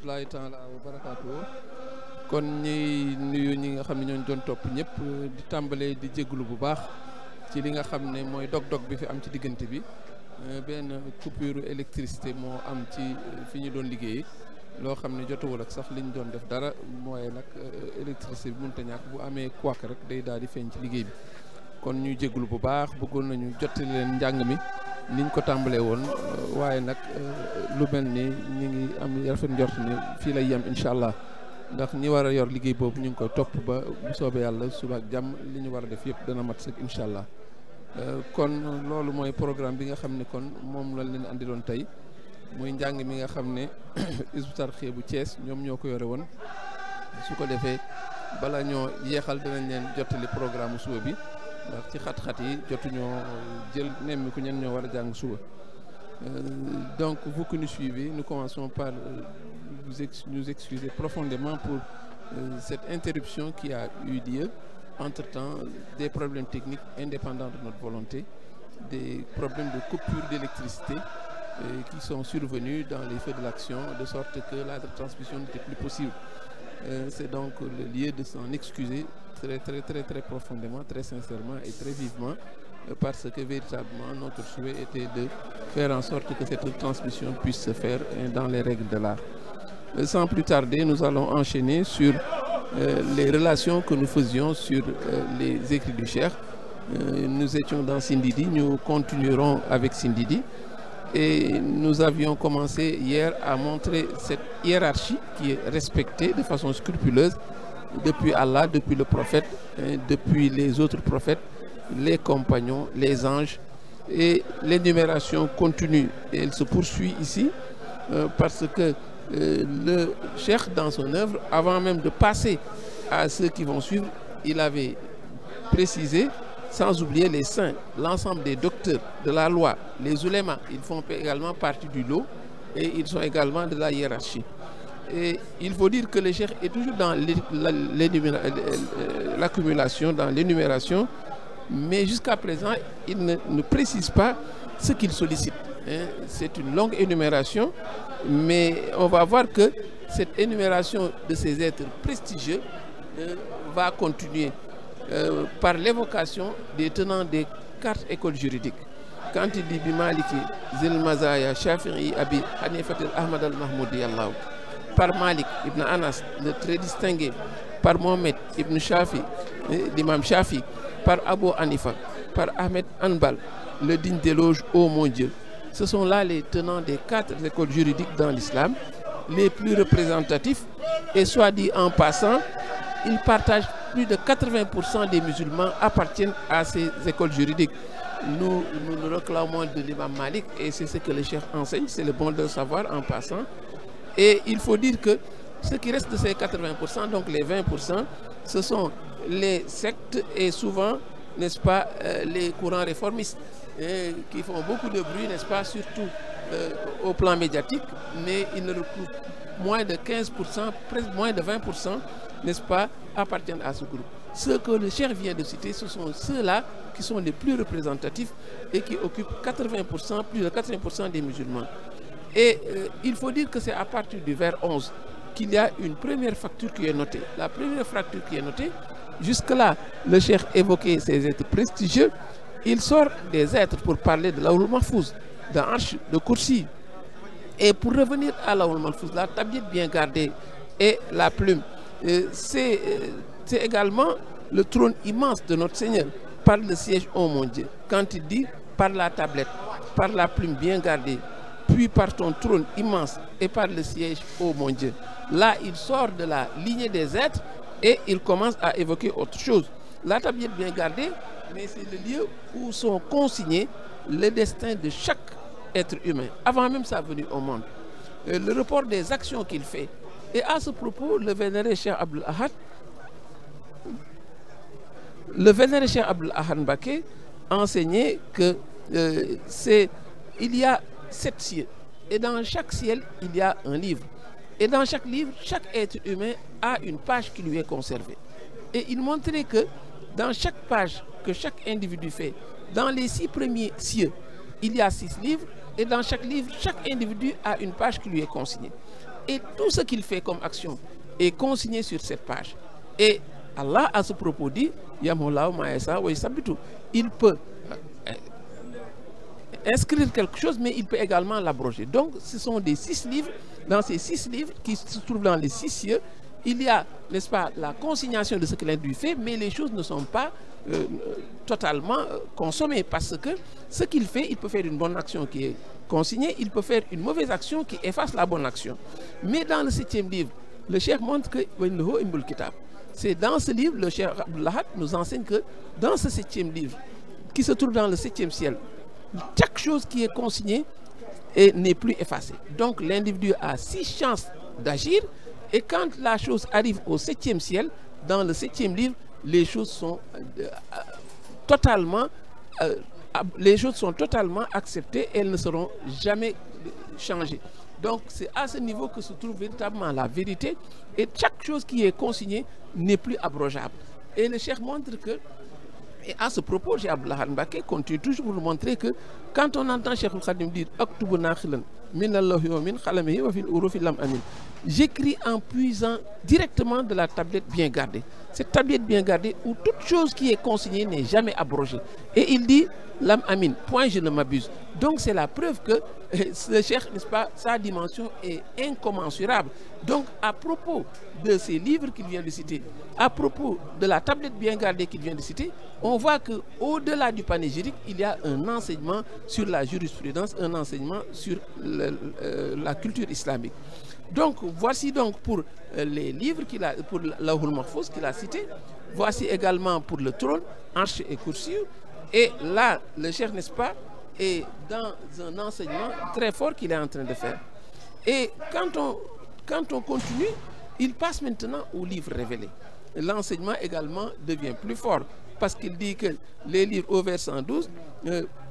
rahmatullahi taala wa barakaatu. kon ñuy nuyu ñi nga xam ne ñooñu doon topp ñëpp di tàmbalee di jégalu bu baax ci li nga xam ne mooy dog-dog bi fi am ci diggante bi benn coupure électricité moo am ci fi ñu doon liggéeyee loo xam ne jotuwul ak sax li ñu doon def dara mooy nag électricité bi mënut a ñàkk bu amee kuwaak rek day daal di feeñ ci liggéey bi kon ñuy jégalu bu baax bëggoon nañu jottali leen njàng mi niñ ko tàmbalee woon waaye nag lu mel ni ñu ngi am rafet njort ni fii lay yem incha allah ndax ñi war a yor liggéey boobu ñu ngi koy topp ba bu soobee yàlla suba ak jàmm li ñu war a def yëpp dana mat sëkk incha allah kon loolu mooy programme bi nga xam ne kon moom lañ leen andiloon tey muy njàng mi nga xam ne Hizbut Tarqiyyah bu Thiès ñoom ñoo ko yore woon su ko defee bala ñoo yeexal dinañ leen jottali programme suba bi ndax ci xat-xat yi jotuñoo jël nemmi ku ñen ñoo war a jàng suba donc vous qui nous suivez nous commençons par nous excuser profondément pour cette interruption qui a eu lieu. Entre-temps, des problèmes techniques indépendants de notre volonté, des problèmes de coupure d'électricité qui sont survenus dans les feux de l'action, de sorte que la transmission n'était plus possible. C'est donc le lieu de s'en excuser très profondément, très sincèrement et très vivement, parce que véritablement notre souhait était de faire en sorte que cette transmission puisse se faire dans les règles de l'art. Sans plus tarder, nous allons enchaîner sur les relations que nous faisions sur les écrits du Cheikh. Nous étions dans Sindidi, nous continuerons avec Sindidi et nous avions commencé hier à montrer cette hiérarchie qui est respectée de façon scrupuleuse depuis Allah, depuis le prophète, depuis les autres prophètes, les compagnons, les anges, et l'énumération continue et elle se poursuit ici parce que le Cheikh dans son œuvre, avant même de passer à ceux qui vont suivre, il avait précisé, sans oublier les saints, l'ensemble des docteurs de la loi, les ulémas, ils font également partie du lot et ils sont également de la hiérarchie. Et il faut dire que le Cheikh est toujours dans l'accumulation, dans l'énumération, mais jusqu'à présent, il ne précise pas ce qu'il sollicite. C'est une longue énumération, mais on va voir que cette énumération de ces êtres prestigieux va continuer par l'évocation des tenants des 4 écoles juridiques. Quand il dit Bimaliki, Zil Mazaya, Shafi'i, Abi, Hanifat al-Ahmad al-Mahmoudi, Allah, par Malik ibn Anas, le très distingué, par Mohamed ibn Shafi, l'imam Shafi, par Abu Hanifa, par Ahmed Hanbal, le digne d'éloge, ô mon Dieu. Ce sont là les tenants des 4 écoles juridiques dans l'islam, les plus représentatifs, et soit dit en passant, ils partagent plus de 80% des musulmans appartiennent à ces écoles juridiques. Nous le réclamons de l'imam Malik, et c'est ce que le Cheikh enseigne, c'est le bon de savoir en passant. Et il faut dire que ce qui reste de ces 80%, donc les 20%, ce sont les sectes et souvent, n'est-ce pas, les courants réformistes qui font beaucoup de bruit, n'est-ce pas, surtout au plan médiatique, mais ils ne recouvrent moins de 15%, presque moins de 20%, n'est-ce pas, appartiennent à ce groupe. Ceux que le Cheikh vient de citer, ce sont ceux-là qui sont les plus représentatifs et qui occupent 80%, plus de 80% des musulmans. Et il faut dire que c'est à partir du vers 11 qu'il y a une première fracture qui est notée. La première fracture qui est notée, jusque-là, le Cheikh évoquait ces êtres prestigieux. Il sort des êtres pour parler de Lawhul Mahfouz, de Arsh, de Kursi. Et pour revenir à Lawhul Mahfouz, la tablette bien gardée et la plume, c'est également le trône immense de notre Seigneur, par le siège, ô mon Dieu. Quand il dit par la tablette, par la plume bien gardée, puis par ton trône immense et par le siège, ô mon Dieu. Là, il sort de la lignée des êtres et il commence à évoquer autre chose. La tablette bien gardée, mais c'est le lieu où sont consignés le destin de chaque être humain, avant même sa venue au monde. Le report des actions qu'il fait. Et à ce propos, le vénéré Cheikh Abdul Ahad Mbacké enseignait que il y a 7 cieux. Et dans chaque ciel, il y a un livre. Et dans chaque livre, chaque être humain a une page qui lui est conservée. Et il montrait que dans chaque page que chaque individu fait, dans les 6 premiers cieux, il y a 6 livres. Et dans chaque livre, chaque individu a une page qui lui est consignée. Et tout ce qu'il fait comme action est consigné sur cette page. Et Allah, à ce propos, dit il peut inscrire quelque chose, mais il peut également l'abroger. Donc, ce sont des 6 livres. Dans ces 6 livres qui se trouvent dans les 6 cieux, il y a, n'est-ce pas, la consignation de ce que l'individu fait, mais les choses ne sont pas totalement consommées, parce que ce qu'il fait, il peut faire une bonne action qui est consignée, il peut faire une mauvaise action qui efface la bonne action. Mais dans le 7e livre, le cheikh montre que c'est dans ce livre, le cheikh Abdullah nous enseigne que dans ce 7e livre, qui se trouve dans le 7e ciel, chaque chose qui est consignée n'est plus effacée. Donc l'individu a 6 chances d'agir, et quand la chose arrive au 7e ciel, dans le 7e livre, les choses sont totalement acceptées, elles ne seront jamais changées. Donc c'est à ce niveau que se trouve véritablement la vérité, et chaque chose qui est consignée n'est plus abrogeable. Et le cheikh montre que, et à ce propos, Cheikh Abdullah Mbacké continue toujours pour nous montrer que quand on entend Cheikh Khadim dire j'écris en puisant directement de la tablette bien gardée. Cette tablette bien gardée où toute chose qui est consignée n'est jamais abrogée. Et il dit Lam Amin, point je ne m'abuse. Donc c'est la preuve que le cheikh, n'est-ce pas, sa dimension est incommensurable. Donc à propos de ces livres qu'il vient de citer, à propos de la tablette bien gardée qu'il vient de citer, on voit qu'au-delà du panégyrique, il y a un enseignement sur la jurisprudence, un enseignement sur la culture islamique. Donc voici donc pour les livres pour Lawhul Mahfouz qu'il a cité. Voici également pour le trône, Arsh et Kursi. Et là, le cheikh, n'est-ce pas, est dans un enseignement très fort qu'il est en train de faire. Et quand on continue, il passe maintenant aux livres révélés. L'enseignement également devient plus fort, parce qu'il dit que les livres au verset 112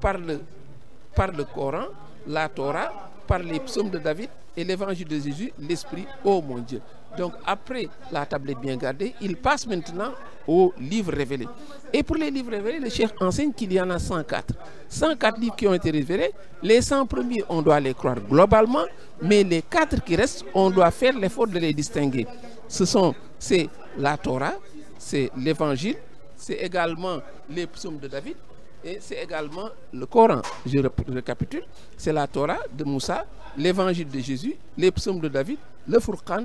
par le Coran, la Torah, par les psaumes de David et l'évangile de Jésus, l'Esprit, oh mon Dieu. Donc après la tablette bien gardée, il passe maintenant aux livres révélés. Et pour les livres révélés, le cheikh enseigne qu'il y en a 104. 104 livres qui ont été révélés. Les 100 premiers, on doit les croire globalement, mais les 4 qui restent, on doit faire l'effort de les distinguer. C'est la Torah, c'est l'évangile, c'est également les psaumes de David, et c'est également le Coran. Je récapitule, c'est la Torah de Moussa, l'évangile de Jésus, les psaumes de David, le Furqan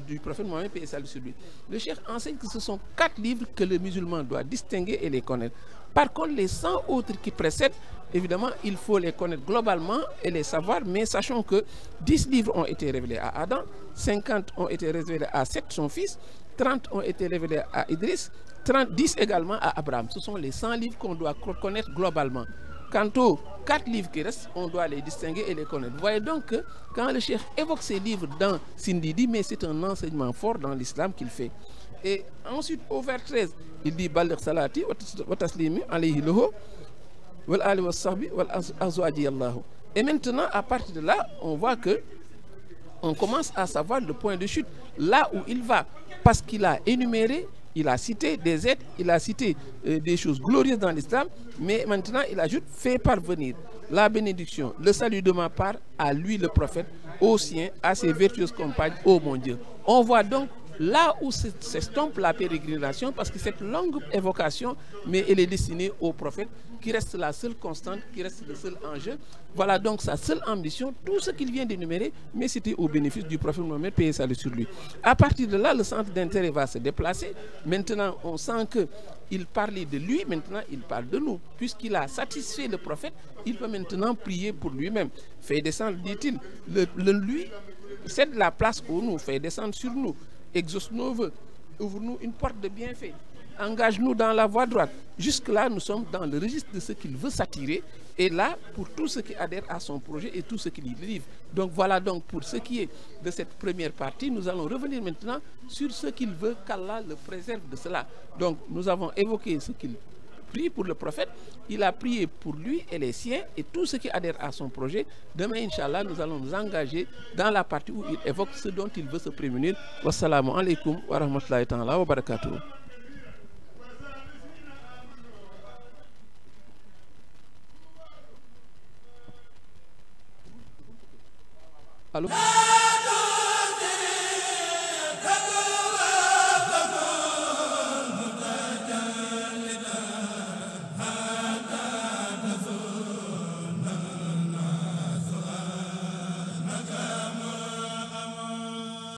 du prophète Mohammed, paix et salut sur lui. Le cheikh enseigne que ce sont 4 livres que le musulman doit distinguer et les connaître. Par contre, les 100 autres qui précèdent, évidemment, il faut les connaître globalement et les savoir, mais sachons que 10 livres ont été révélés à Adam, 50 ont été révélés à Seth, son fils, 30 ont été révélés à Idriss, 10 également à Abraham. Ce sont les 100 livres qu'on doit connaître globalement. Quant aux 4 livres qui restent, on doit les distinguer et les connaître. Vous voyez donc que quand le cheikh évoque ces livres dans Sindidi, mais c'est un enseignement fort dans l'islam qu'il fait. Et ensuite, au vers 13, il dit Baligh salati wa taslimi alayhi lahu wal ali wa sahbi wal azwaji Allahu. Et maintenant, à partir de là, on voit que on commence à savoir le point de chute, là où il va, parce qu'il a énuméré, il a cité des aides, il a cité des choses glorieuses dans l'islam, mais maintenant il ajoute fait parvenir la bénédiction, le salut de ma part à lui le prophète, aux siens, à ses vertueuses compagnes, ô mon Dieu. On voit donc là où s'estompe la pérégrination, parce que cette longue évocation, mais elle est destinée au prophète, qui reste la seule constante, qui reste le seul enjeu. Voilà donc sa seule ambition, tout ce qu'il vient d'énumérer, mais c'était au bénéfice du prophète Mohammed, paix et salut sur lui. À partir de là, le centre d'intérêt va se déplacer. Maintenant, on sent qu'il parlait de lui, maintenant il parle de nous. Puisqu'il a satisfait le prophète, il peut maintenant prier pour lui-même. Fait descendre, dit-il, lui cède la place au nous, fait descendre sur nous. Exauce nos voeux, ouvre-nous une porte de bienfait, engage-nous dans la voie droite. Jusque-là, nous sommes dans le registre de ce qu'il veut s'attirer, et là, pour tous ceux qui adhèrent à son projet et tous ceux qui lui livrent. Donc voilà donc pour ce qui est de cette première partie, nous allons revenir maintenant sur ce qu'il veut qu'Allah le préserve de cela. Donc nous avons évoqué ce qu'il prie pour le prophète, il a prié pour lui et les siens et tous ceux qui adhèrent à son projet. Demain, Inch'Allah, nous allons nous engager dans la partie où il évoque ce dont il veut se prémunir. Wassalamu alaikum wa rahmatullahi ta'ala wa barakatuh. Allô?